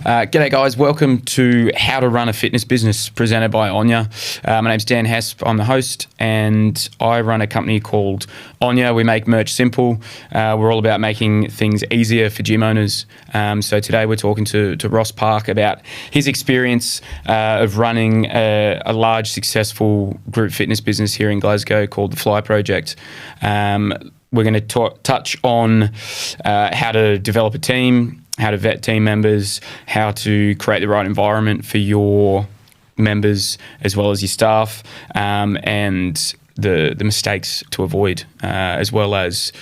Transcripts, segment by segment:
G'day guys, welcome to How to Run a Fitness Business presented by Onya. My name's Dan Hesp, I'm the host, and I run a company called Onya. We make merch simple. We're all about making things easier for gym owners. So today we're talking to Ross Park about his experience of running a large successful group fitness business here in Glasgow called the Fly Project. We're going to touch on how to develop a team, how to vet team members, how to create the right environment for your members as well as your staff, and the mistakes to avoid, as well as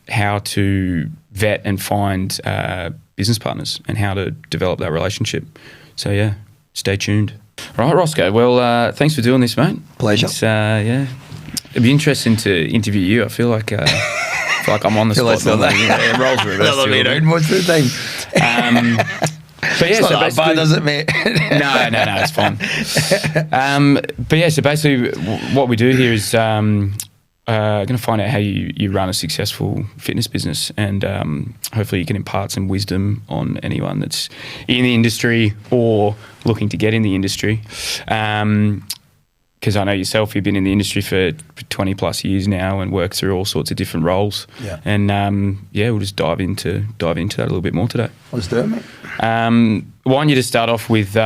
how to vet and find business partners and how to develop that relationship. So yeah, stay tuned. All right, Roscoe. Well, thanks for doing this, mate. Pleasure. Yeah, it'd be interesting to interview you. I feel like I'm on the spot. Yeah, roles reversed. That'll be around most of the time. But yeah, it's not that bad, does it, mate? No, it's fine. But yeah, so basically what we do here is going to find out how you run a successful fitness business, and hopefully you can impart some wisdom on anyone that's in the industry or looking to get in the industry. Because I know yourself, you've been in the industry for 20 plus years now and worked through all sorts of different roles. Yeah. And we'll just dive into that a little bit more today. Let's do it, mate. Why don't you just start off with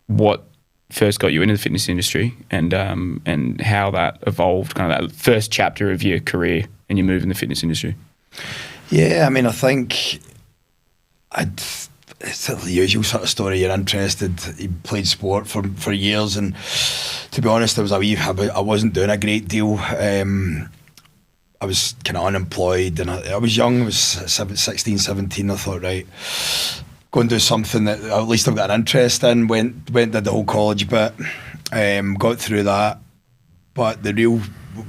what first got you into the fitness industry and how that evolved, kind of that first chapter of your career and your move in the fitness industry? Yeah, I mean, I think it's the usual sort of story. You're interested. You played sport for years, and to be honest, I wasn't doing a great deal. I was kind of unemployed, and I was young. I was 16, 17. I thought, right, go and do something that at least I've got an interest in. Went did the whole college bit, got through that. But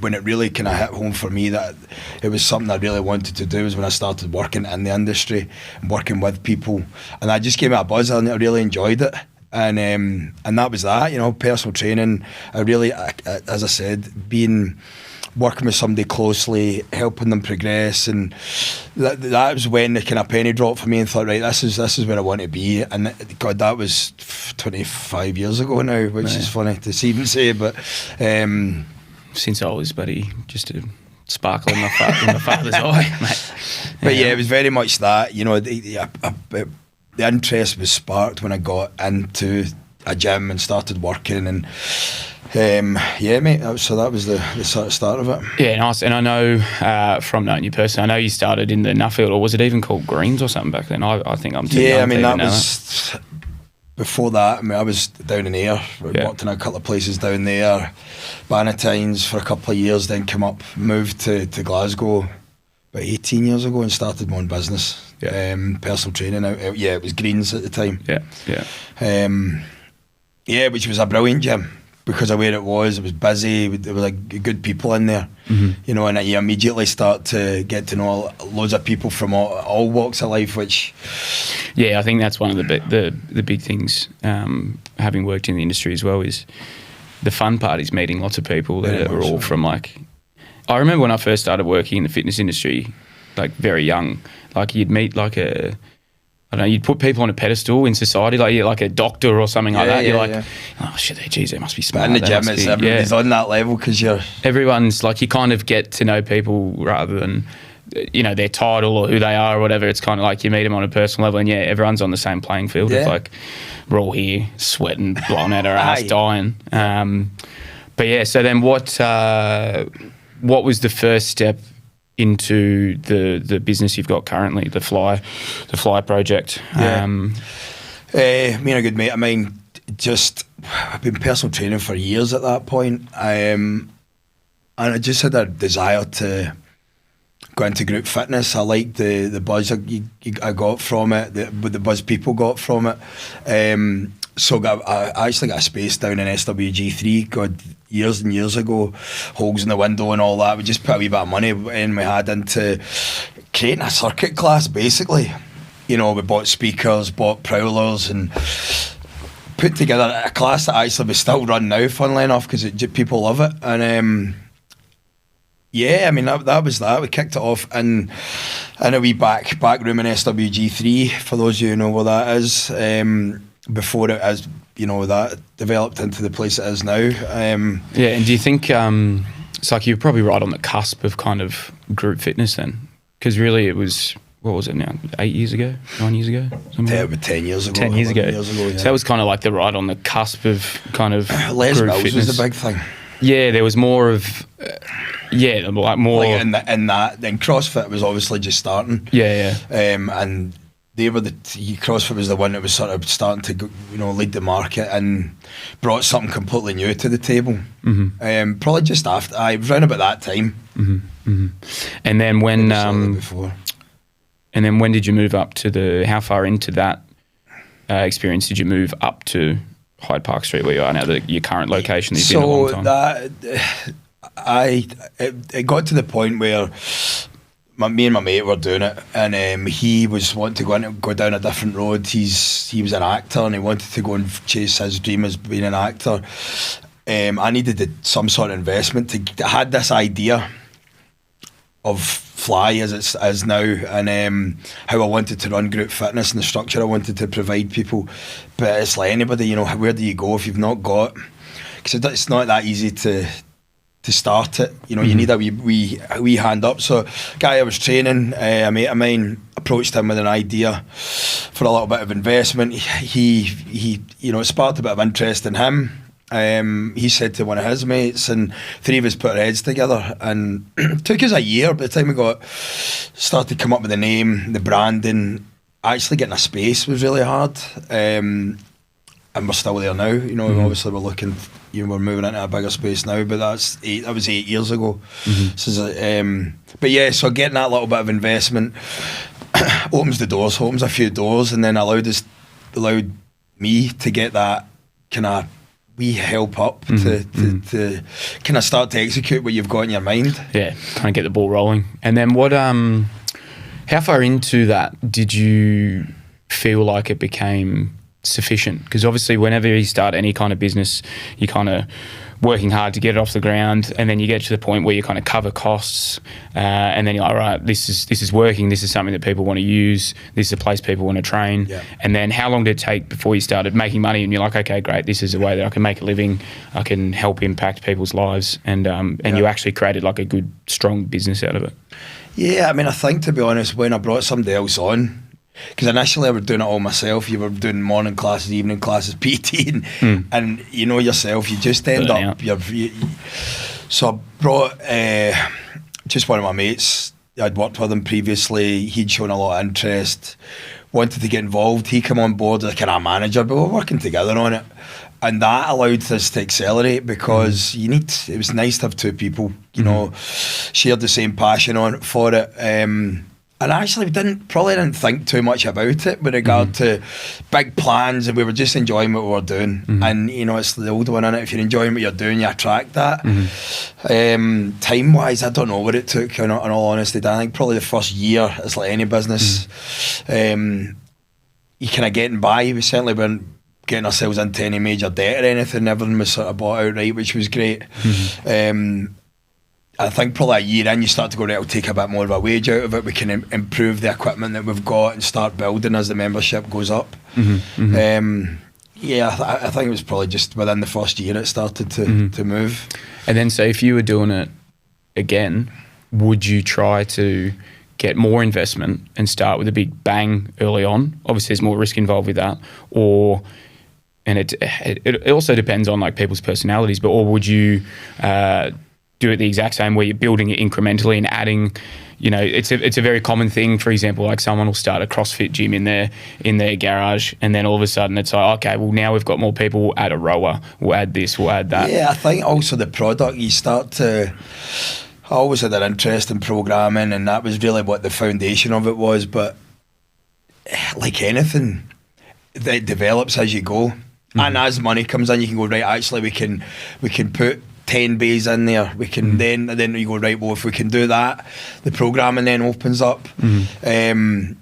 when it really kind of hit home for me that it was something I really wanted to do was when I started working in the industry and working with people, and that just gave me a buzz, and I really enjoyed it. And that was that, personal training. I really, as I said, working with somebody closely, helping them progress, and that was when the kind of penny dropped for me and thought, right, this is where I want to be. And God, that was 25 years ago now, which is funny to even say, but since I was just a sparkle in my father's eye, mate. But yeah, it was very much that, the interest was sparked when I got into a gym and started working, and mate, so that was the sort of start of it. Yeah, nice. And I know from knowing you personally, I know you started in the Nuffield, or was it even called Greens or something back then? I think I'm too young. Yeah, I mean, that was before that. I mean, I was down in Ayr. Worked in a couple of places down there, Bannatynes for a couple of years, then moved to Glasgow about 18 years ago and started my own business. Personal training. It was Greens at the time. Which was a brilliant gym because of where it was. It was busy. There were good people in there, and you immediately start to get to know loads of people from all walks of life. Which, I think that's one of the big things. Having worked in the industry as well, is the fun part is meeting lots of people that are all from I remember when I first started working in the fitness industry, very young. You'd meet you'd put people on a pedestal in society, like a doctor or something like that. You're oh shit, geez, they must be smart. But in the gym, everybody's on that level because everyone's you kind of get to know people rather than their title or who they are or whatever. It's kind of you meet them on a personal level, and everyone's on the same playing field. It's we're all here sweating, blowing out our ass, dying. So then what was the first step into the business you've got currently, the Fly Project? Me and a good mate of mine, I've been personal training for years at that point, and I just had a desire to go into group fitness. I liked the buzz I got from it, the buzz people got from it. So I actually got a space down in SWG3, God, years and years ago, holes in the window and all that. We just put a wee bit of money in we had into creating a circuit class, basically. We bought speakers, bought prowlers, and put together a class that actually we still run now, funnily enough, because people love it. And Yeah, I mean that was that. We kicked it off in a wee back room in SWG3. For those of you who know where that is, before it as that developed into the place it is now. Yeah, and do you think it's like you're probably right on the cusp of kind of group fitness then? Because really it was, what was it now, 8 years ago, 9 years ago? About 10 years ago. 10 years ago. Yeah. So that was kind of like the right on the cusp of kind of Les group Mills fitness. was the big thing. Yeah, there was more of, like more. Like in that, then CrossFit was obviously just starting. Yeah. And they were CrossFit was the one that was sort of starting to lead the market and brought something completely new to the table. Mm-hmm. Probably just after, I was around about that time. Mm-hmm. Mm-hmm. And then when, before. And then when did you move up to how far into that experience did you move up to Hyde Park Street, where you are now, your current location that you've been a long time? It got to the point where me and my mate were doing it, and he was wanting to go down a different road. He was an actor, and he wanted to go and chase his dream as being an actor. I needed some sort of investment. I had this idea of Fly as it is now, and how I wanted to run group fitness and the structure I wanted to provide people. But it's like anybody, where do you go if you've not got? Because it's not that easy to start it. You need a wee hand up. So, guy I was training, a mate of mine, approached him with an idea for a little bit of investment. He it sparked a bit of interest in him. He said to one of his mates, and three of us put our heads together, and it took us a year. By the time we started to come up with the name, the branding, actually getting a space was really hard. And we're still there now. Obviously we're looking, we're moving into a bigger space now, but that was 8 years ago. But yeah, so getting that little bit of investment opens a few doors, and then allowed me to get that kind of we help up to kind of start to execute what you've got in your mind. Yeah, kind of get the ball rolling. And then what? How far into that did you feel like it became sufficient? Because obviously, whenever you start any kind of business, you kind of working hard to get it off the ground, and then you get to the point where you kind of cover costs, and then you're like, all right, this is working. This is something that people want to use. This is a place people want to train. Yeah. And then how long did it take before you started making money? And you're like, okay, great. This is a way that I can make a living. I can help impact people's lives, and you actually created like a good, strong business out of it. Yeah, I mean, I think, to be honest, when I brought somebody else on, because initially I was doing it all myself. You were doing morning classes, evening classes, PT, and yourself, you just end up. So I brought just one of my mates. I'd worked with him previously. He'd shown a lot of interest, wanted to get involved. He came on board as a kind of manager, but we're working together on it, and that allowed us to accelerate because it was nice to have two people, shared the same passion for it. And actually, we didn't think too much about it with regard to big plans, and we were just enjoying what we were doing. And it's the old one, innit? If you're enjoying what you're doing, you attract that. Time wise, I don't know what it took. In all honesty, I think probably the first year, it's like any business. You kind of getting by. We certainly weren't getting ourselves into any major debt or anything. Everything was sort of bought outright, which was great. I think probably a year in, you start to go, right, I'll take a bit more of a wage out of it. We can improve the equipment that we've got and start building as the membership goes up. I think it was probably just within the first year it started to move. And then, so if you were doing it again, would you try to get more investment and start with a big bang early on? Obviously, there's more risk involved with that. And it also depends on like people's personalities, or would you do it the exact same where you're building it incrementally and adding, it's a very common thing. For example, like someone will start a CrossFit gym in their garage, and then all of a sudden it's like, okay, well now we've got more people, we'll add a rower, we'll add this, we'll add that. Yeah, I think also the product, I always had an interest in programming, and that was really what the foundation of it was. But like anything, it develops as you go. And as money comes in, you can go, right, actually we can put 10 bays in there. We can then you go, right, well, if we can do that, the programming then opens up. It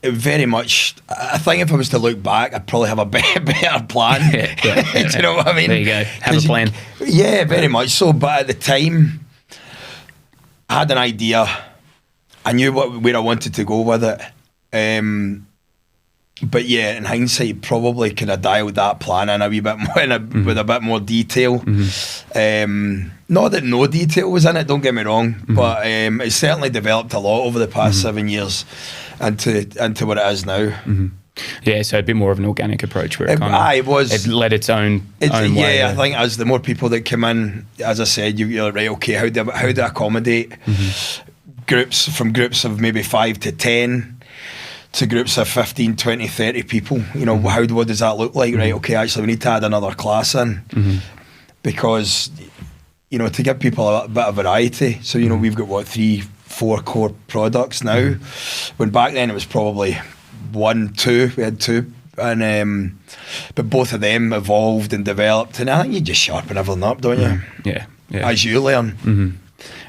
very much, I think if I was to look back, I'd probably have a better plan. Do you know what I mean? There you go. Have a plan. Yeah, very much so. But at the time, I had an idea. I knew where I wanted to go with it. But yeah, in hindsight, probably could have dialed that plan in a wee bit more, with a bit more detail. Not that no detail was in it, don't get me wrong, but it's certainly developed a lot over the past 7 years into what it is now. Yeah, so a bit more of an organic approach where it led its own way. Yeah, I think as the more people that come in, as I said, you're right, okay, how do I accommodate groups of maybe 5 to 10 to groups of 15, 20, 30 people, what does that look like? Right, okay, actually we need to add another class in because, to give people a bit of variety. So, we've got 3, 4 core products now, when back then it was probably 1, 2, we had 2. And but both of them evolved and developed, and I think you just sharpen everything up, don't you? Yeah. As you learn.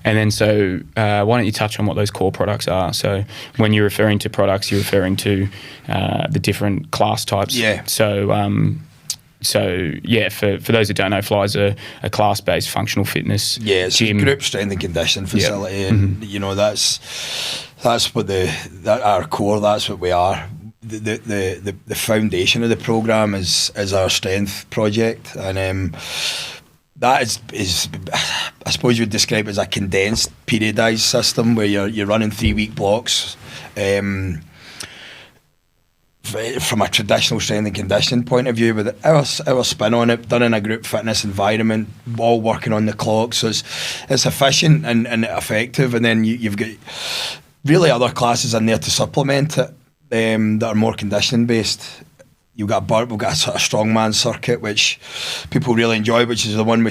And then so why don't you touch on what those core products are? So when you're referring to products, you're referring to the different class types. Yeah. So for those that don't know, Fly's a class-based functional fitness it's gym. a group strength and conditioning facility, and that's what our core. That's what we are. The foundation of the program is our strength project, and that is I suppose you would describe it as a condensed periodised system where you're running 3-week blocks. From a traditional strength and conditioning point of view, with our spin on it, done in a group fitness environment, all working on the clock, so it's efficient and effective. And then you've got really other classes in there to supplement it that are more conditioning based. We've got a sort of strongman circuit, which people really enjoy, which is the one we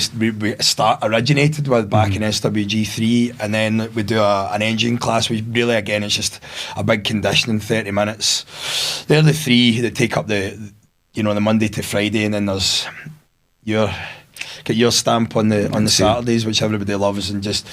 originated with back in SWG3, and then we do an engine class, which really, again, it's just a big conditioning 30 minutes. They're the 3 that take up the Monday to Friday, and then there's get your stamp on the Saturdays, which everybody loves, and just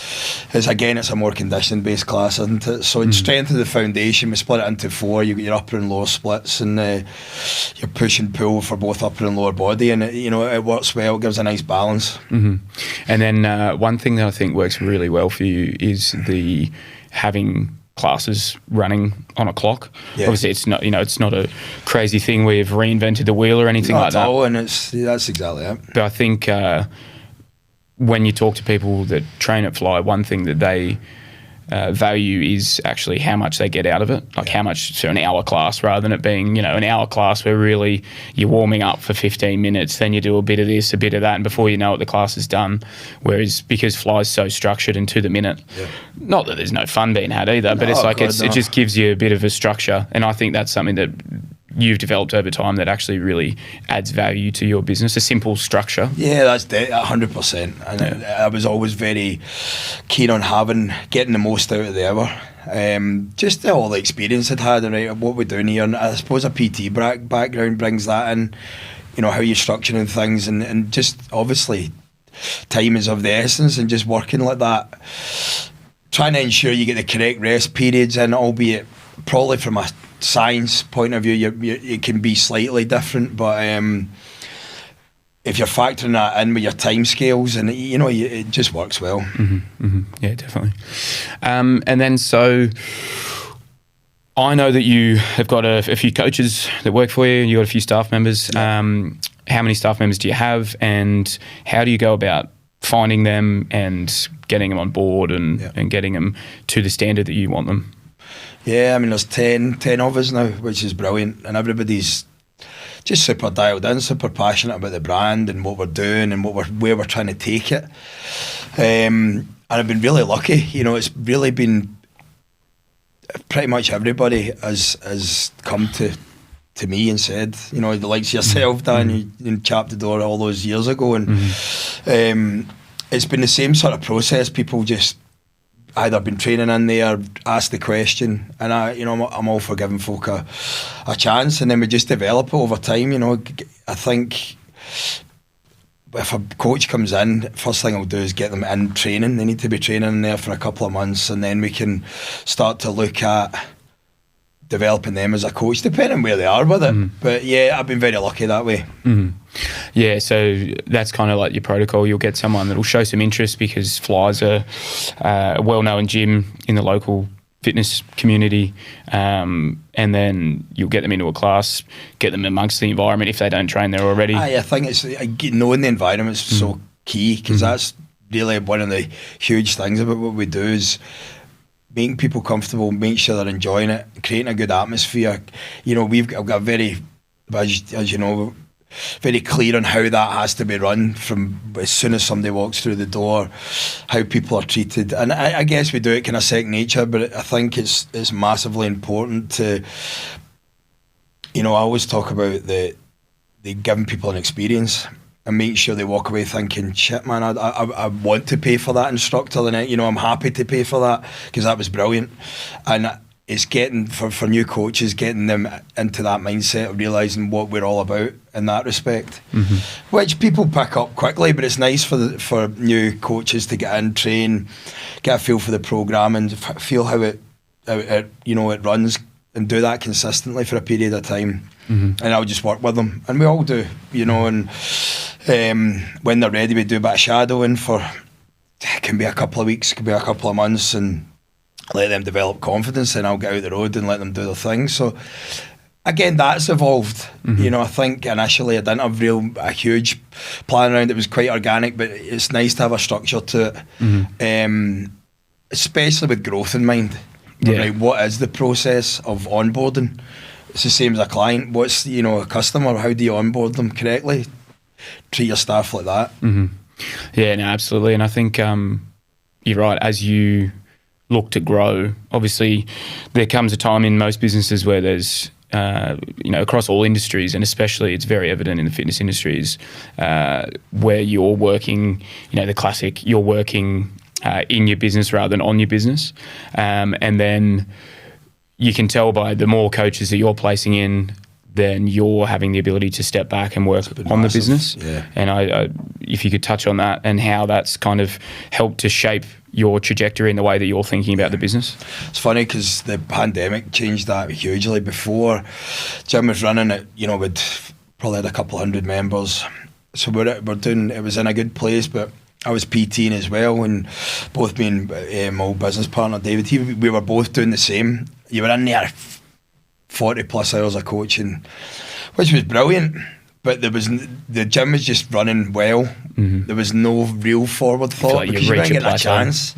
it's a more conditioning based class, isn't it? So in strength of the foundation, we split it into 4. You got your upper and lower splits, and your push and pull for both upper and lower body, and it works well. It gives a nice balance. And then one thing that I think works really well for you is the having classes running on a clock. Obviously it's not a crazy thing where you've reinvented the wheel or anything like that. Not at all, and that's exactly it. But I think when you talk to people that train at Fly, one thing that they value is actually how much they get out of it, like how much for an hour class, rather than it being an hour class where really you're warming up for 15 minutes, then you do a bit of this, a bit of that, and before you know it, the class is done. Whereas because Fly's so structured and to the minute, not that there's no fun being had either, but it's like it just gives you a bit of a structure, and I think that's something that you've developed over time that actually really adds value to your business, a simple structure. Yeah, that's 100%. And I was always very keen on getting the most out of the hour. Just all the experience I'd had and what we're doing here, and I suppose a PT background brings that in, how you're structuring things, and just obviously time is of the essence, and just working like that, trying to ensure you get the correct rest periods in, albeit probably from a science point of view, it can be slightly different, but if you're factoring that in with your time scales, and it just works well. Yeah, definitely. And then so I know that you have got a few coaches that work for you, and you've got a few staff members. How many staff members do you have, and how do you go about finding them and getting them on board and getting them to the standard that you want them? Yeah, I mean, there's 10 of us now, which is brilliant, and everybody's just super dialed in, super passionate about the brand and what we're doing and where we're trying to take it. And I've been really lucky. It's really been pretty much everybody has come to me and said, the likes of yourself, Dan, you chapped the door all those years ago, and it's been the same sort of process. People just either been training in there, asked the question, and I'm all for giving folk a chance, and then we just develop it over time. I think if a coach comes in, first thing I'll do is get them in training. They need to be training in there for a couple of months, and then we can start to look at developing them as a coach, depending where they are with it. But yeah, I've been very lucky that way. Yeah, so that's kind of like your protocol. You'll get someone that'll show some interest because Fly's a well-known gym in the local fitness community, and then you'll get them into a class, get them amongst the environment if they don't train there already. I think it's knowing the environment is so key, because that's really one of the huge things about what we do, is making people comfortable, making sure they're enjoying it, creating a good atmosphere. You know, I've got very, as you know, very clear on how that has to be run from as soon as somebody walks through the door, how people are treated. And I guess we do it kind of second nature, but I think it's massively important to, you know, I always talk about the giving people an experience and making sure they walk away thinking, shit, man, I want to pay for that instructor, and you know, I'm happy to pay for that because that was brilliant. And it's getting for new coaches, getting them into that mindset of realising what we're all about in that respect, which people pick up quickly. But it's nice for new coaches to get in, train, get a feel for the programme, and feel how it you know, it runs, and do that consistently for a period of time. And I'll just work with them, and we all do, you know. And when they're ready, we do a bit of shadowing for, it can be a couple of weeks, it can be a couple of months, and let them develop confidence, and I'll get out the road and let them do their thing. So again, that's evolved. You know, I think initially I didn't have a huge plan around it. It was quite organic, but it's nice to have a structure to it, especially with growth in mind. Yeah. Right, what is the process of onboarding? It's the same as a client. What's, you know, a customer? How do you onboard them correctly? Treat your staff like that. Yeah, no, absolutely. And I think you're right. As you look to grow, obviously there comes a time in most businesses where there's, you know, across all industries, and especially it's very evident in the fitness industries, where you're working, you know, the classic, you're working in your business rather than on your business. And then you can tell by the more coaches that you're placing in, then you're having the ability to step back and work on the business. Yeah. And I, if you could touch on that and how that's kind of helped to shape your trajectory in the way that you're thinking about the business. It's funny because the pandemic changed that hugely. Before, gym was running at, you know, we'd probably had a couple hundred members. So we're doing, it was in a good place, but I was PTing as well, and both being my old business partner David, we were both doing the same. You were in there 40 plus hours of coaching, which was brilliant, but the gym was just running well. There was no real forward thought, like because you didn't get a chance.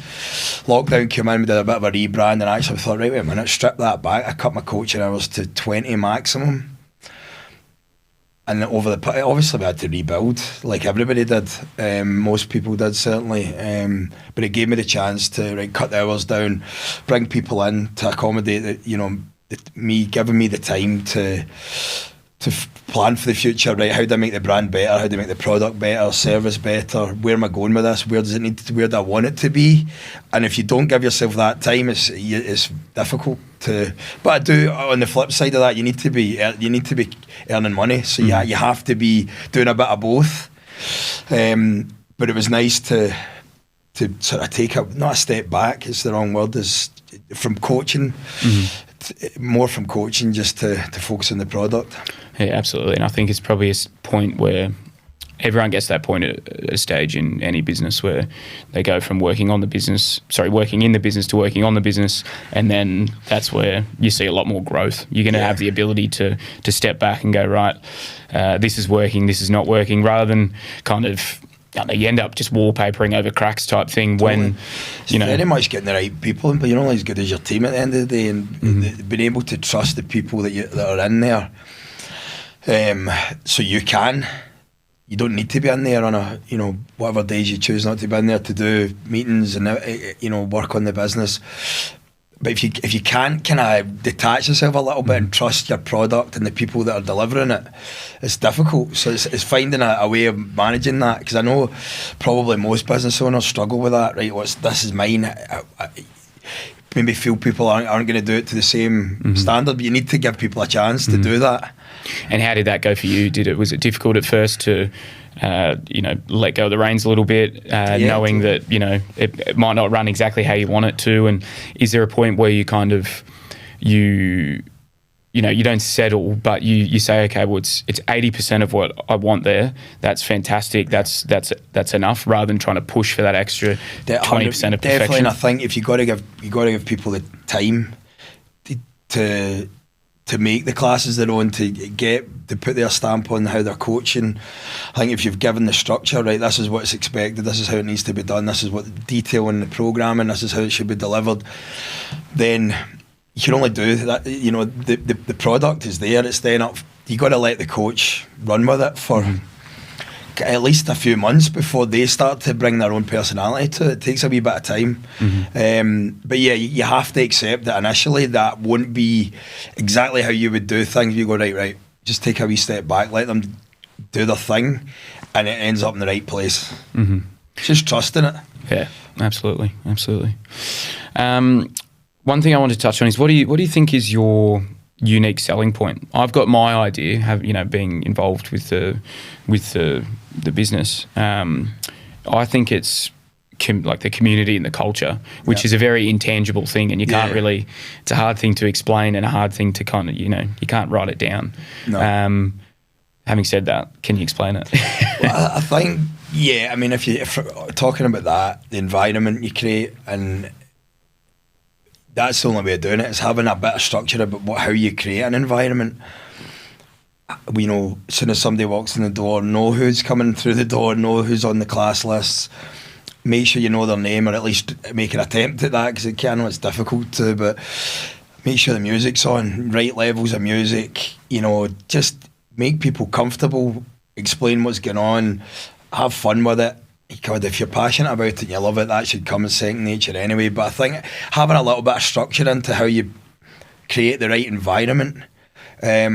Lockdown came in, we did a bit of a rebrand, and I actually thought, right, wait a minute, strip that back. I cut my coaching hours to 20 maximum. And obviously we had to rebuild, like everybody did. Most people did, certainly. But it gave me the chance to cut the hours down, bring people in to accommodate, you know, giving me the time to plan for the future. Right, how do I make the brand better? How do I make the product better? Service better? Where am I going with this? Where does it need to? Where do I want it to be? And if you don't give yourself that time, it's difficult to. But I do. On the flip side of that, you need to be earning money. So yeah, you have to be doing a bit of both. But it was nice to sort of take not a step back. It's the wrong word. Is from coaching. More from coaching, just to focus on the product. Yeah, absolutely. And I think it's probably a point where everyone gets that point at a stage in any business where they go from working in the business to working on the business, and then that's where you see a lot more growth. You're going to have the ability to step back and go, right, this is working, this is not working, rather than kind of, you end up just wallpapering over cracks type thing. Totally. When you know, very much getting the right people, but you're only as good as your team at the end of the day, and being able to trust the people that are in there. So you don't need to be in there on a, you know, whatever days you choose not to be in there to do meetings and, you know, work on the business. But if you can't kind of detach yourself a little bit and trust your product and the people that are delivering it, it's difficult. So it's finding a way of managing that, because I know probably most business owners struggle with that. Right, this is mine. I maybe feel people aren't going to do it to the same standard, but you need to give people a chance to do that. And how did that go for you? Was it difficult at first to you know, let go of the reins a little bit, knowing that, you know, it might not run exactly how you want it to? And is there a point where you kind of, you you don't settle, but you say, okay, well, it's 80% of what I want there. That's fantastic. That's enough, rather than trying to push for that extra 20% of perfection. Definitely, and I think if you got to give people the time to make the classes their own, to put their stamp on how they're coaching. I think if you've given the structure, right, this is what's expected, this is how it needs to be done, this is what the detail in the programming, this is how it should be delivered, then you can only do that. The product is there, it's then up. You got to let the coach run with it for at least a few months before they start to bring their own personality to it. It takes a wee bit of time. But yeah, you have to accept that initially that won't be exactly how you would do things. You go, right, just take a wee step back, let them do their thing, and it ends up in the right place. Just trusting it. Yeah, absolutely. One thing I want to touch on is what do you think is your unique selling point? I've got my idea, being involved with the business. I think it's like the community and the culture, which is a very intangible thing, and you can't really. It's a hard thing to explain and a hard thing to kind of you can't write it down. No. Having said that, can you explain it? Well, I think if we're talking about that, the environment you create, and that's the only way of doing it, is having a bit of structure about how you create an environment. We know as soon as somebody walks in the door, know who's coming through the door, know who's on the class lists, make sure you know their name, or at least make an attempt at that, because I know it's difficult to, but make sure the music's on, right levels of music, just make people comfortable, explain what's going on, have fun with it. God, if you're passionate about it and you love it, that should come as second nature anyway. But I think having a little bit of structure into how you create the right environment. I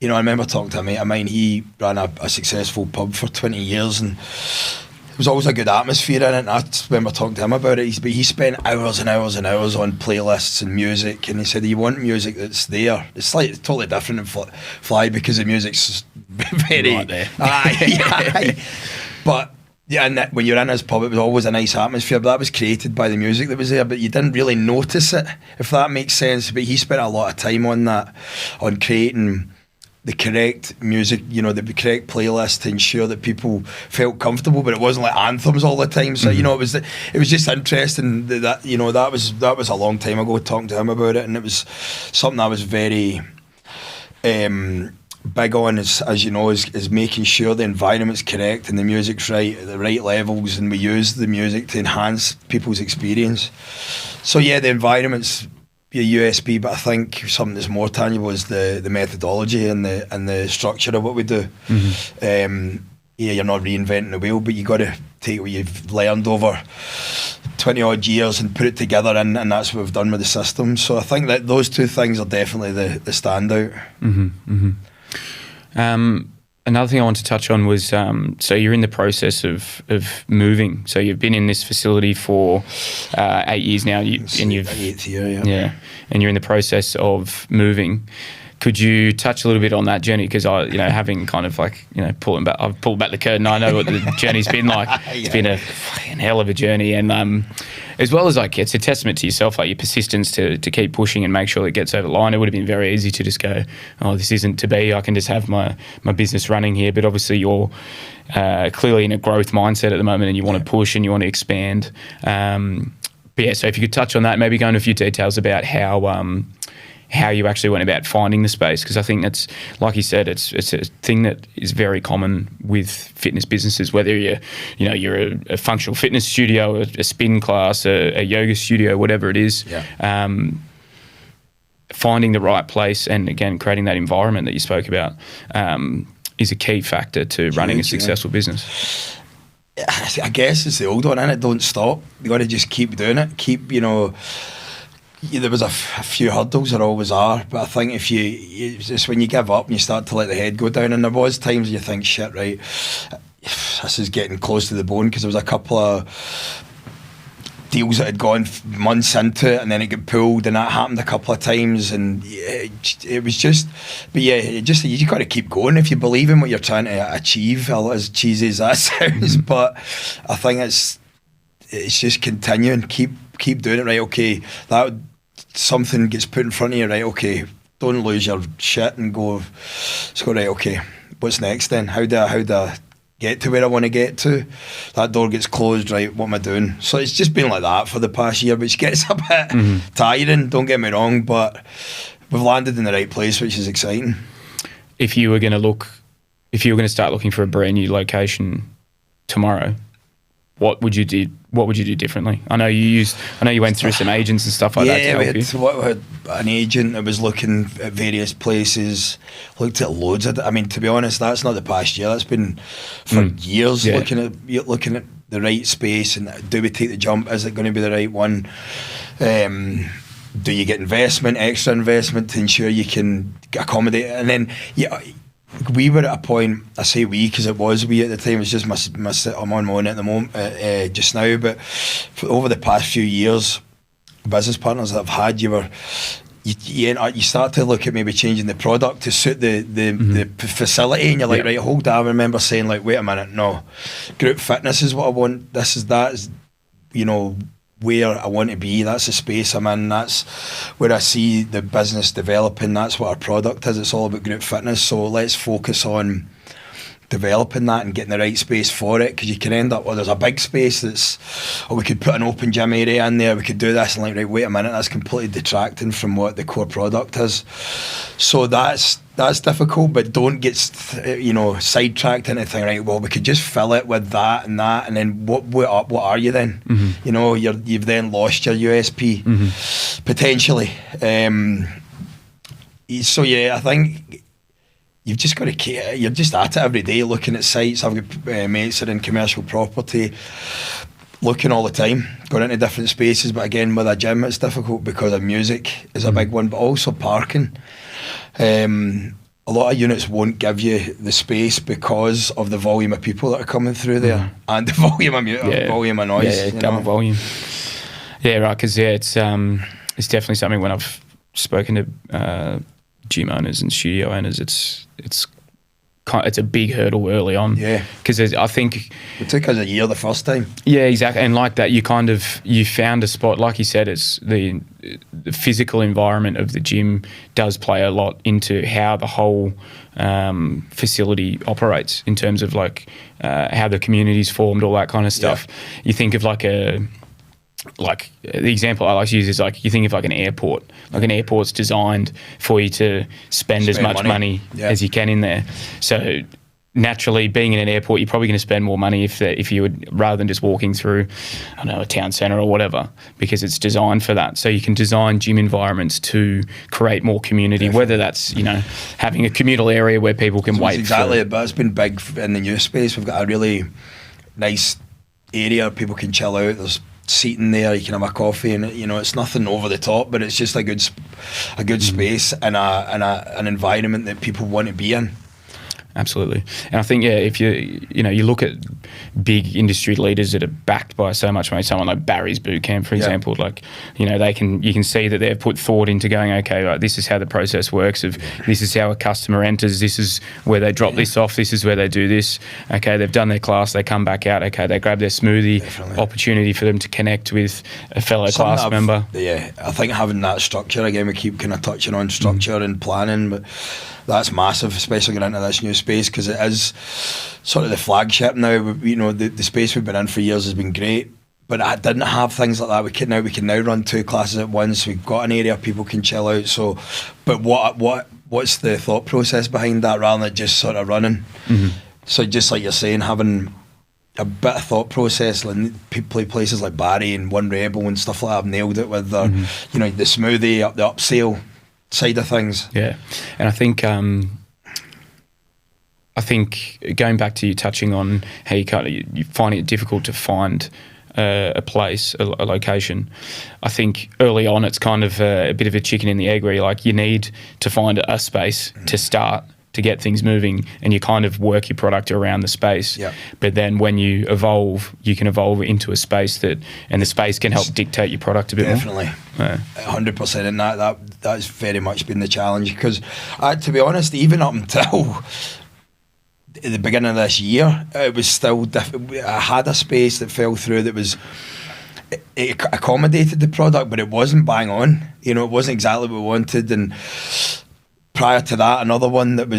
remember talking to a mate of mine. He ran a successful pub for 20 years, and there was always a good atmosphere in it. And I remember talking to him about it. He spent hours and hours and hours on playlists and music, and he said, you want music that's there. It's like totally different in Fly, because the music's very right there. Aye. But yeah, and when you're in his pub, it was always a nice atmosphere, but that was created by the music that was there, but you didn't really notice it, if that makes sense. But he spent a lot of time on that, on creating the correct music, the correct playlist to ensure that people felt comfortable, but it wasn't like anthems all the time. So it was just interesting that was a long time ago, talking to him about it, and it was something I was very big on, is making sure the environment's correct and the music's right at the right levels, and we use the music to enhance people's experience. So yeah, the environment's a USP, but I think something that's more tangible is the methodology and the structure of what we do. You're not reinventing the wheel, but you got to take what you've learned over 20 odd years and put it together, and that's what we've done with the system. So I think that those two things are definitely the standout. Another thing I want to touch on was, so you're in the process of moving. So you've been in this facility for 8 years now, and you've 8th year, and you're in the process of moving. Could you touch a little bit on that journey? Because having kind of like, I've pulled back the curtain. I know what the journey's been like. It's been a fucking hell of a journey, and as well as like it's a testament to yourself, like your persistence to keep pushing and make sure it gets over the line. It would have been very easy to just go, oh, this isn't to be. I can just have my business running here. But obviously, you're clearly in a growth mindset at the moment, and you want to push and you want to expand. But yeah, so if you could touch on that, maybe go into a few details about how you actually went about finding the space, because I think that's, like you said, it's a thing that is very common with fitness businesses, whether you're a functional fitness studio, a spin class, a yoga studio, whatever it is. Finding the right place and, again, creating that environment that you spoke about is a key factor to running a successful business. I guess it's the old one, innit? Don't stop. You got to just keep doing it. There was a few hurdles, there always are, but I think it's when you give up and you start to let the head go down, and there was times you think, shit, right, this is getting close to the bone, because there was a couple of deals that had gone months into it, and then it got pulled, and that happened a couple of times, and it was just, but yeah, you got to keep going if you believe in what you're trying to achieve, as cheesy as that sounds. But I think it's just continuing, keep doing it, right? Okay, something gets put in front of you, right? Okay, don't lose your shit and go, right, okay, what's next then? How do I get to where I want to get to? That door gets closed, right, what am I doing? So it's just been like that for the past year, which gets a bit tiring, don't get me wrong, but we've landed in the right place, which is exciting. If you were going to start looking for a brand new location tomorrow, what would you do? What would you do differently? I know you went through some agents and stuff like that to help you. We had an agent that was looking at various places, looked at loads of. I mean, to be honest, that's not the past year. That's been for years looking at the right space and do we take the jump? Is it going to be the right one? Do you get extra investment to ensure you can accommodate it? And then we were at a point, I say we because it was we at the time, it was just I'm on my own at the moment just now, but over the past few years, business partners that I've had, you start to look at maybe changing the product to suit the facility, and you're like, right, hold on. I remember saying like, wait a minute, no, group fitness is what I want, that is where I want to be, that's the space I'm in, that's where I see the business developing, that's what our product is, it's all about group fitness, so let's focus on developing that and getting the right space for it, because you can end up, there's a big space we could put an open gym area in there, we could do this, and like, right, wait a minute, that's completely detracting from what the core product is. So that's difficult, but don't get sidetracked into anything. Right, well, we could just fill it with that, and then what are you then? You've then lost your USP potentially. So yeah, I think you've just got to, you're just at it every day looking at sites. I've got mates that are in commercial property, looking all the time, going into different spaces, but again with a gym it's difficult because of music is a big one, but also parking. A lot of units won't give you the space because of the volume of people that are coming through there and the volume of noise. Double volume. Yeah, right, because it's definitely something when I've spoken to gym owners and studio owners, it's a big hurdle early on. Yeah, because I think it took us a year the first time. Yeah, exactly. And like that, you found a spot. Like you said, it's the physical environment of the gym does play a lot into how the whole facility operates in terms of like how the community's formed, all that kind of stuff. Yeah. You think of like the example I like to use is like you think of like an airport. Like an airport's designed for you to spend as much money as you can in there. So naturally, being in an airport, you're probably going to spend more money if you would, rather than just walking through, I don't know, a town centre or whatever, because it's designed for that. So you can design gym environments to create more community, whether that's having a communal area where people can wait. Exactly, but it's been big in the new space. We've got a really nice area people can chill out. There's seating there, you can have a coffee, and it's nothing over the top, but it's just a good space and an environment that people want to be in. Absolutely. And I think, if you look at big industry leaders that are backed by so much money, someone like Barry's Boot Camp, for example, you can see that they've put thought into going, okay, right, this is how the process works, this is how a customer enters, this is where they drop this off, this is where they do this. Okay, they've done their class, they come back out, okay, they grab their smoothie, opportunity for them to connect with a fellow class member. Yeah, I think having that structure, again, we keep kind of touching on structure and planning, but that's massive, especially going into this new space, because it is sort of the flagship now. The space we've been in for years has been great, but I didn't have things like that. We can now run 2 classes at once. We've got an area people can chill out. So, but what's the thought process behind that, rather than just sort of running? So just like you're saying, having a bit of thought process, like places like Barry and One Rebel and stuff like that have nailed it with their, the smoothie, the upsale side of things. Yeah, and I think going back to you touching on how you find it difficult to find a place, a location. I think early on it's kind of a bit of a chicken and the egg, where you need to find a space to start, to get things moving, and you kind of work your product around the space. Yep. But then when you evolve, you can evolve into a space and the space can help dictate your product a bit more. Definitely. 100%, and that's very much been the challenge, because to be honest, even up until the beginning of this year, it was still I had a space that fell through that was, it accommodated the product, but it wasn't bang on. It wasn't exactly what we wanted, and prior to that, another one that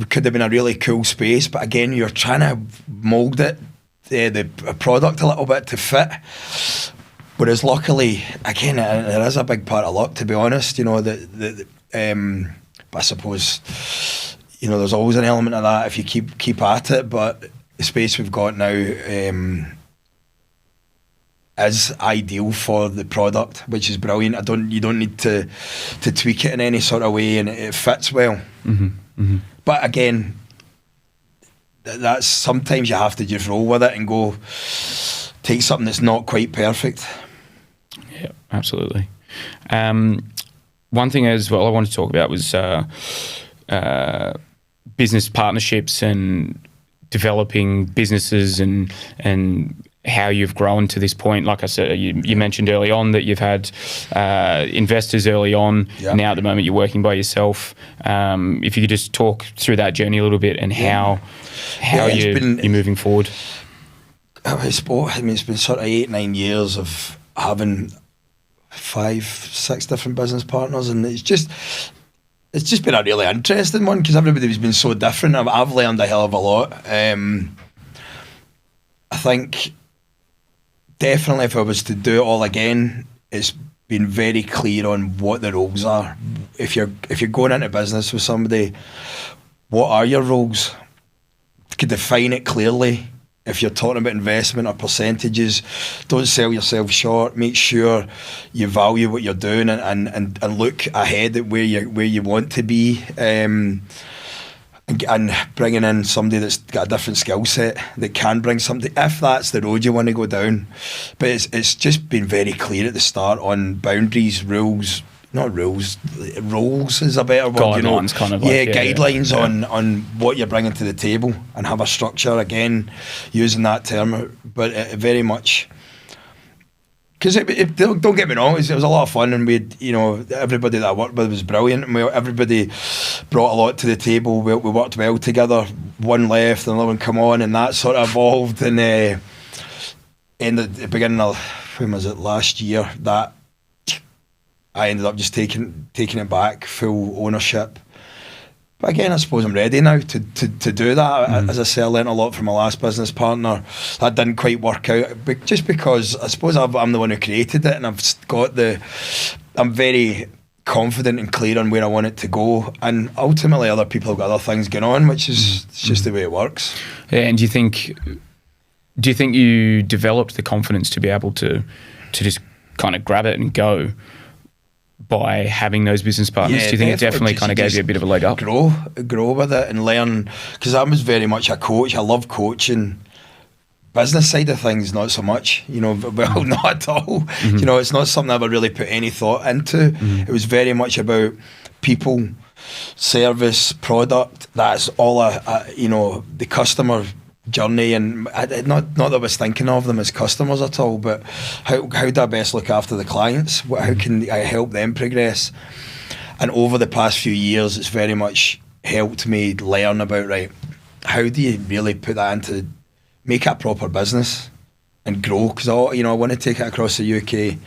could have been a really cool space, but again, you're trying to mould it, the product a little bit to fit. Whereas luckily, again, there is a big part of luck, to be honest. But I suppose, there's always an element of that if you keep at it. But the space we've got now is ideal for the product, which is brilliant. You don't need to tweak it in any sort of way, and it fits well. But again, that's sometimes you have to just roll with it and go take something that's not quite perfect. Yeah, absolutely. One thing as well I wanted to talk about was business partnerships and developing businesses and how you've grown to this point. Like I said, you mentioned early on that you've had investors early on. Yeah. Now at the moment you're working by yourself. If you could just talk through that journey a little bit and how you're moving forward. It's been sort of 8-9 years of having 5-6 different business partners, and it's just been a really interesting one because everybody's been so different. I've learned a hell of a lot. I think definitely if I was to do it all again, it's been very clear on what the roles are. If you're going into business with somebody, what are your roles? You could define it clearly. If you're talking about investment or percentages, don't sell yourself short. Make sure you value what you're doing and look ahead at where you want to be. And bringing in somebody that's got a different skill set that can bring something, if that's the road you want to go down. But it's just been very clear at the start on boundaries, rules. Not rules, roles is a better word. Guidelines, kind of. Guidelines on what you're bringing to the table and have a structure. Again, using that term, but very much. Because don't get me wrong, it was a lot of fun, and everybody that I worked with was brilliant, and everybody brought a lot to the table. We worked well together. One left, another one come on, and that sort of evolved. And in the beginning of, when was it, last year, that I ended up just taking it back, full ownership. But again, I suppose I'm ready now to do that. As I say, I learnt a lot from my last business partner. That didn't quite work out, but just because I suppose I'm the one who created it, and I'm very confident and clear on where I want it to go. And ultimately, other people have got other things going on, which is it's just the way it works. Yeah, and do you think you developed the confidence to be able to just kind of grab it and go by having those business partners? Do you think it definitely kind of gave you a bit of a leg up? Grow with it and learn, because I was very much a coach. I love coaching. Business side of things, not so much. Well, not at all. It's not something I ever really put any thought into. It was very much about people, service, product. That's all the customer journey, and not that I was thinking of them as customers at all, but how do I best look after the clients? How can I help them progress? And over the past few years, it's very much helped me learn about, how do you really put that into, make it a proper business and grow? Because I want to take it across the UK,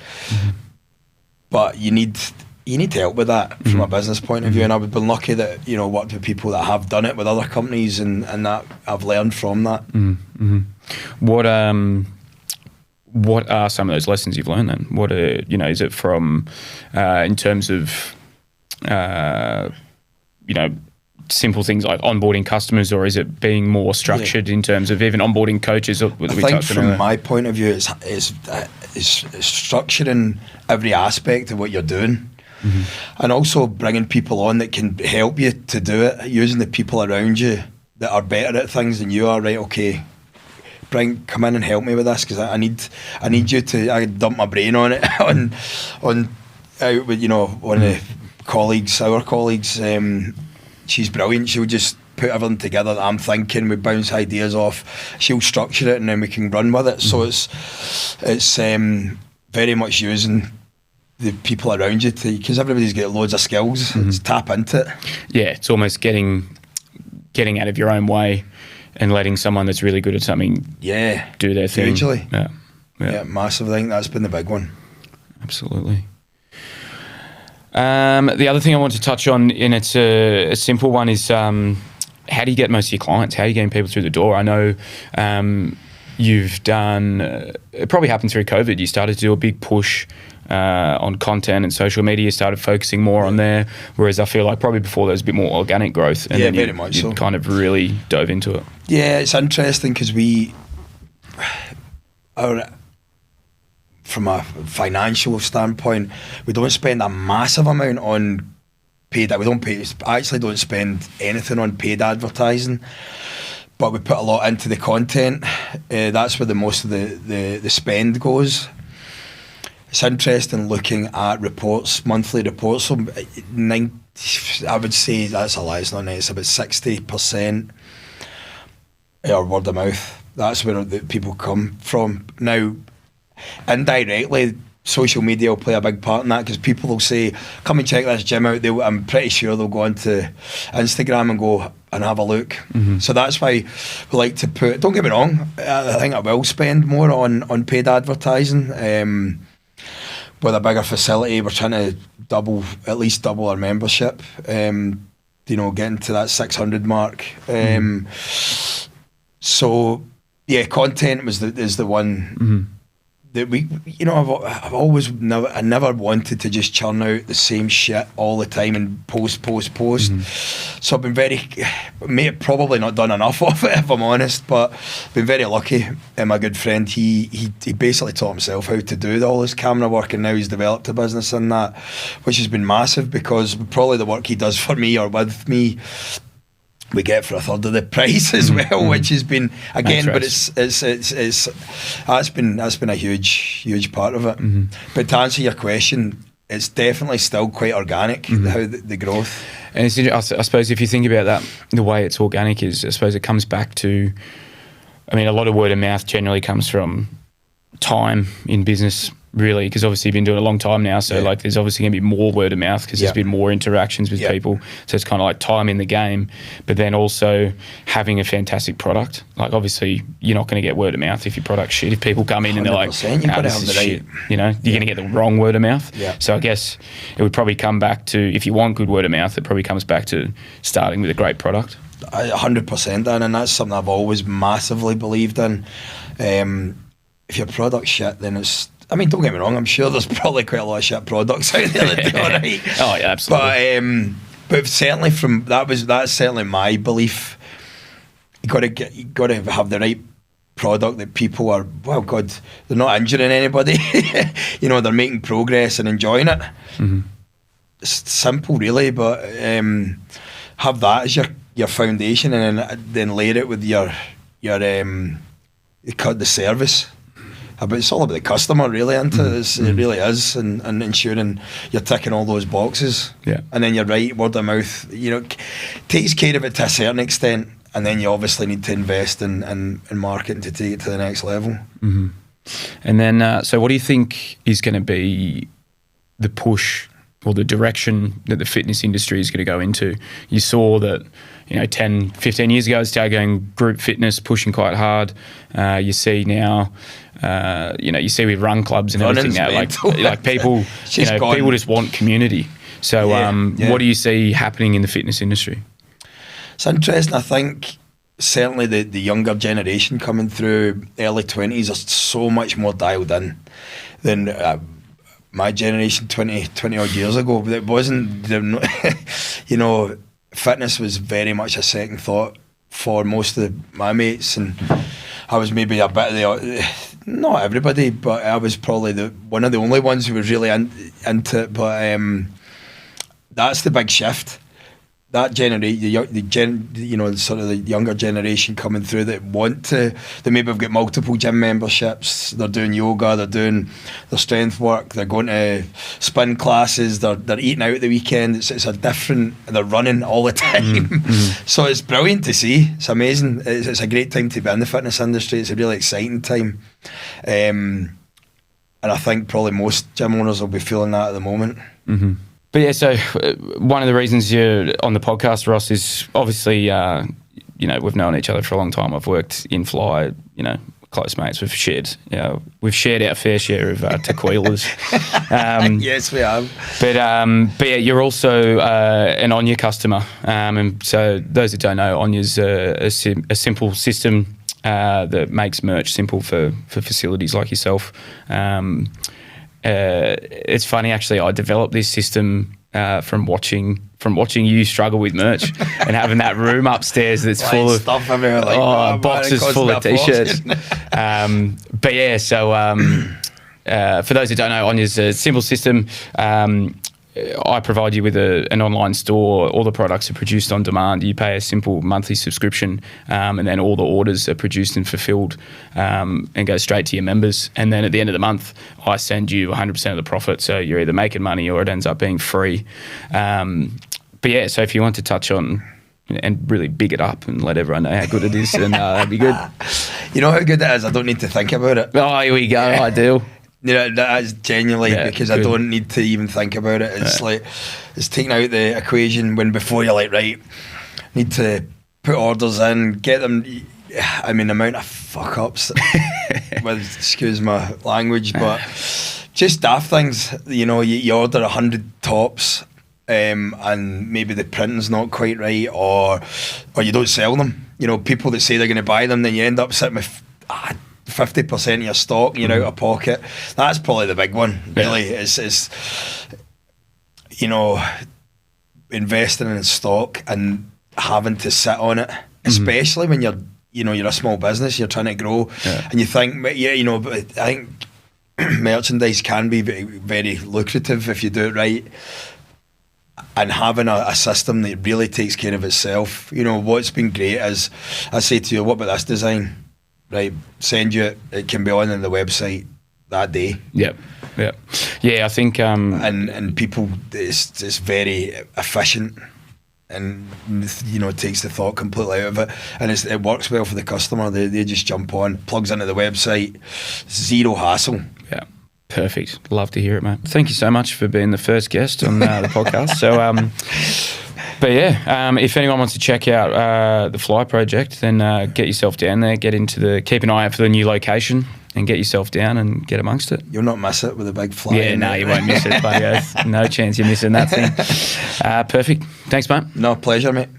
but you need help with that from a business point of view, and I've been lucky that worked with people that have done it with other companies, and that I've learned from that. What are some of those lessons you've learned then? What is it from in terms of simple things like onboarding customers, or is it being more structured in terms of even onboarding coaches? I think from my point of view, it's structuring every aspect of what you're doing. And also bringing people on that can help you to do it, using the people around you that are better at things than you are. Right, okay, come in and help me with this, because I need you to. I dump my brain on it out with one of the colleagues, our colleagues. She's brilliant. She'll just put everything together that I'm thinking. We bounce ideas off. She'll structure it, and then we can run with it. So it's very much using the people around you, because everybody's got loads of skills. It's tap into it. Yeah, it's almost getting out of your own way and letting someone that's really good at something do their thing. Hugely. Yeah, massive. I think that's been the big one. Absolutely. The other thing I want to touch on, and it's a simple one, is how do you get most of your clients? How are you getting people through the door? I know you've done, it probably happened through COVID, you started to do a big push on content and social media, started focusing more on there, whereas I feel like probably before there was a bit more organic growth, and then very much so. Kind of really dove into it. Yeah, it's interesting because from a financial standpoint, we don't spend a massive amount on paid. Actually don't spend anything on paid advertising, but we put a lot into the content. That's where the most of the spend goes. It's interesting looking at reports, monthly reports. So I would say that's a lie. It's not. It's about 60% are word of mouth. That's where the people come from. Now, indirectly, social media will play a big part in that, because people will say, come and check this gym out. I'm pretty sure they'll go onto Instagram and go and have a look. Mm-hmm. So that's why we like to put, don't get me wrong, I think I will spend more on paid advertising. With a bigger facility, we're trying to at least double our membership, getting to that 600 mark. So yeah, content is the one that I've always never wanted to just churn out the same shit all the time and post. So I've been probably not done enough of it, if I'm honest, but been very lucky. And my good friend, he basically taught himself how to do all this camera work, and now he's developed a business in that, which has been massive, because probably the work he does for me or with me, we get for a third of the price as well, which has been, again, but it's that's been a huge part of it. But to answer your question, it's definitely still quite organic, how the growth. And it's, I suppose if you think about that, the way it's organic is, I suppose it comes back to, I mean, a lot of word of mouth generally comes from time in business, really, because obviously you've been doing it a long time now, so like there's obviously going to be more word of mouth because there's been more interactions with people, so it's kind of like time in the game. But then also having a fantastic product, like obviously you're not going to get word of mouth if your product's shit. If people come in and they're like, you've got to have the shit, you're going to get the wrong word of mouth. So I guess it would probably come back to, if you want good word of mouth, it probably comes back to starting with a great product. 100%, Dan, and that's something I've always massively believed in. If your product's shit, then it's, I mean, don't get me wrong, I'm sure there's probably quite a lot of shit products out there that do all right. Oh yeah, absolutely. But certainly that's certainly my belief. You got to have the right product that people are, well, God, they're not injuring anybody. They're making progress and enjoying it. It's simple, really, but have that as your foundation, and then layer it with your the service. But it's all about the customer, really, isn't it? It really is, and ensuring you're ticking all those boxes. Yeah. And then you're right, word of mouth, takes care of it to a certain extent, and then you obviously need to invest in marketing to take it to the next level. And then, so what do you think is going to be the push or the direction that the fitness industry is going to go into? You saw that, 10, 15 years ago, it started going group fitness, pushing quite hard. You see now, you see with run clubs and everything now, like people, people just want community. So what do you see happening in the fitness industry? It's interesting. I think certainly the younger generation coming through, early 20s, are so much more dialed in than my generation 20 odd years ago. It wasn't, fitness was very much a second thought for most of my mates, and I was maybe a bit of not everybody, but I was probably one of the only ones who was really into it. But that's the big shift. That sort of the younger generation coming through that they maybe have got multiple gym memberships, they're doing yoga, they're doing their strength work, they're going to spin classes, they're eating out at the weekend. It's a different, they're running all the time. So it's brilliant to see. It's amazing. It's a great time to be in the fitness industry. It's a really exciting time. And I think probably most gym owners will be feeling that at the moment. But yeah, so one of the reasons you're on the podcast, Ross, is obviously, we've known each other for a long time. I've worked in Fly, close mates. We've shared our fair share of tequilas. Yes, we have. But yeah, you're also an Onya customer, and so those that don't know, Onya's a simple system that makes merch simple for facilities like yourself. It's funny, actually. I developed this system from watching you struggle with merch and having that room upstairs that's full of stuff everywhere, boxes full of t-shirts. But yeah, so for those who don't know, Onya's a simple system. I provide you with an online store. All the products are produced on demand. You pay a simple monthly subscription, and then all the orders are produced and fulfilled and go straight to your members. And then at the end of the month, I send you 100% of the profit. So you're either making money or it ends up being free. But yeah, so if you want to touch on and really big it up and let everyone know how good it is, then that'd be good. You know how good it is? I don't need to think about it. Oh, here we go. Yeah. Ideal. That is genuinely because good. I don't need to even think about it. It's like it's taking out the equation when before you're like, right, need to put orders in, get them. I mean, the amount of fuck ups with excuse my language, but just daft things. You order 100 tops, and maybe the printing's not quite right, or you don't sell them. People that say they're going to buy them, then you end up sitting with 50% of your stock, you're out of pocket. That's probably the big one, really. Yeah. Is investing in stock and having to sit on it, especially when you're a small business, you're trying to grow, and you think, but I think merchandise can be very, very lucrative if you do it right. And having a system that really takes care of itself. What's been great is, I say to you, what about this design? Right, send you it can be on the website that day. Yeah, I think and people, it's very efficient, and it takes the thought completely out of it, and it works well for the customer. They just jump on, plugs into the website, zero hassle. Yeah, perfect. Love to hear it, mate. Thank you so much for being the first guest on the podcast. So but yeah, if anyone wants to check out the Fly Project, then get yourself down there, keep an eye out for the new location and get yourself down and get amongst it. You'll not miss it with a big fly. Yeah, no, you won't miss it, buddy. No chance you're missing that thing. Perfect. Thanks, mate. No, pleasure, mate.